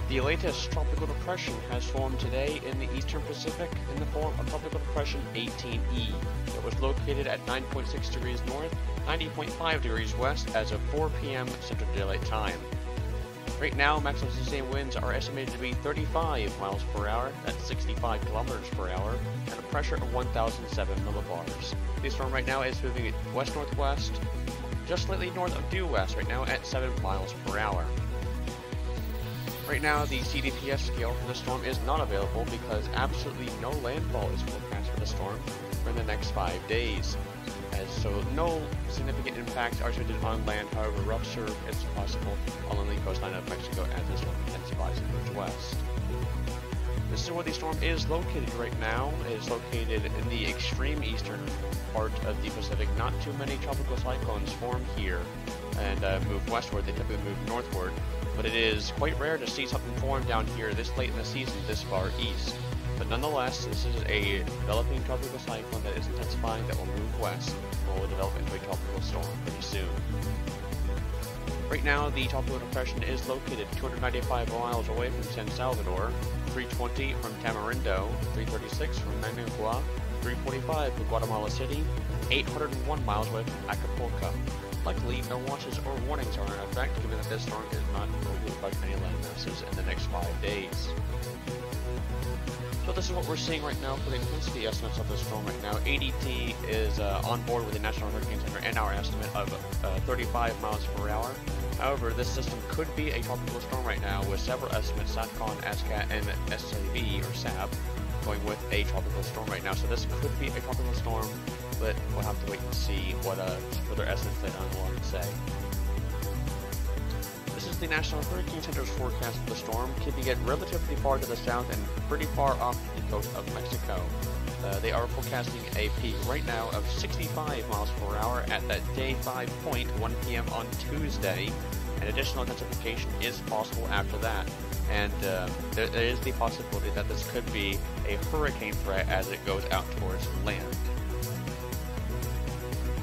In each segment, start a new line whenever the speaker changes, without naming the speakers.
The latest tropical depression has formed today in the eastern Pacific in the form of Tropical Depression 18E. It was located at 9.6 degrees north, 90.5 degrees west as of 4 p.m. Central Daylight Time. Right now, maximum sustained winds are estimated to be 35 miles per hour, that's 65 kilometers per hour, and a pressure of 1,007 millibars. The storm right now is moving west-northwest, just slightly north of due west right now at 7 miles per hour. Right now, the CDPS scale for the storm is not available because absolutely no landfall is forecast for the storm for the next 5 days. So no significant impacts are expected on land, however rough surf is possible along the coastline of Mexico as this storm intensifies and moves west. This is where the storm is located right now. It is located in the extreme eastern part of the Pacific. Not too many tropical cyclones form here and move westward. They typically move northward. But it is quite rare to see something form down here this late in the season, this far east. But nonetheless, this is a developing tropical cyclone that is intensifying, that will move west, and will develop into a tropical storm pretty soon. Right now, the tropical depression is located 295 miles away from San Salvador, 320 from Tamarindo, 336 from Managua, 345 from Guatemala City, 801 miles away from Acapulco. Luckily, no watches or warnings are in effect, given that this storm is not going to affect any land masses in the next 5 days. So this is what we're seeing right now for the intensity estimates of the storm right now. ADT is on board with the National Hurricane Center and our estimate of 35 miles per hour. However, this system could be a tropical storm right now, with several estimates, SATCON, ASCAT, and SAB, or SAB, going with a tropical storm right now. So this could be a tropical storm, but we'll have to wait and see what further estimates later on will have to say. This is the National Hurricane Center's forecast for the storm, keeping it relatively far to the south and pretty far off the coast of Mexico. They are forecasting a peak right now of 65 miles per hour at that day 5 point, 1 p.m. on Tuesday, and additional intensification is possible after that. And there is the possibility that this could be a hurricane threat as it goes out towards land.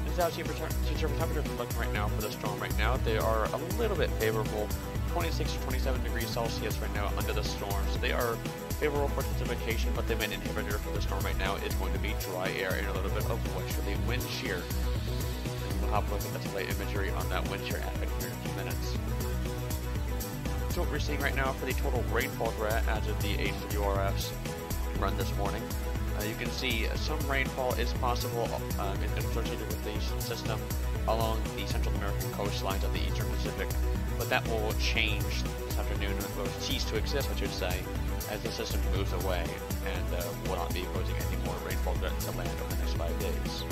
This is how temperatures are looking right now for the storm right now. They are a little bit favorable, 26 to 27 degrees Celsius right now under the storm. So they are favorable for intensification, but the main inhibitor for the storm right now is going to be dry air and a little bit of westerly wind shear. And we'll have a look at the satellite imagery on that wind shear aspect here in a few minutes. So what we're seeing right now for the total rainfall threat as of the HWRF's run this morning. You can see some rainfall is possible associated with the system along the Central American coastlines of the Eastern Pacific, but that will change this afternoon, or cease to exist, I should say, as the system moves away and will not be posing any more rainfall threats to land over the next 5 days.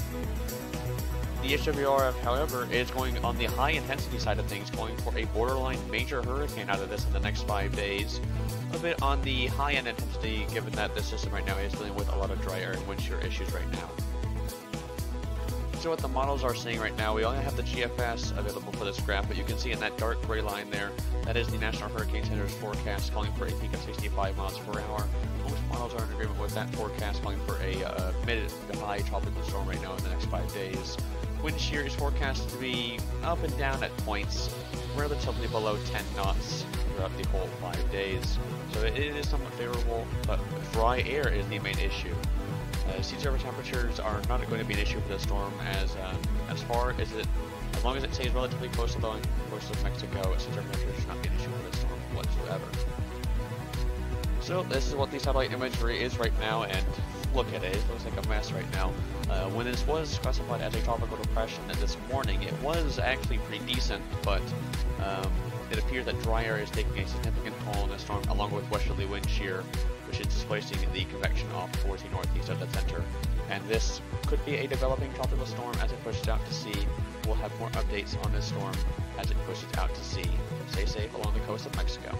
The HWRF, however, is going on the high intensity side of things, going for a borderline major hurricane out of this in the next 5 days. A bit on the high end intensity, given that the system right now is dealing with a lot of dry air and wind shear issues right now. So what the models are saying right now, we only have the GFS available for this graph, but you can see in that dark gray line there, that is the National Hurricane Center's forecast, calling for a peak of 65 miles per hour. Most models are in agreement with that forecast, calling for a mid to high tropical storm right now in the next 5 days. Wind shear is forecast to be up and down at points, relatively below 10 knots throughout the whole 5 days. So it is somewhat favorable, but dry air is the main issue. Sea surface temperatures are not going to be an issue for the storm, as long as it stays relatively close to the coast of Mexico. Sea surface temperatures should not be an issue for the storm whatsoever. So this is what the satellite imagery is right now, and look at it. It looks like a mess right now. When this was classified as a tropical depression this morning, it was actually pretty decent, but it appears that dry air is taking a significant toll on the storm, along with westerly wind shear, which is displacing the convection off towards the northeast of the center. And this could be a developing tropical storm as it pushes out to sea. We'll have more updates on this storm as it pushes out to sea. Stay safe along the coast of Mexico.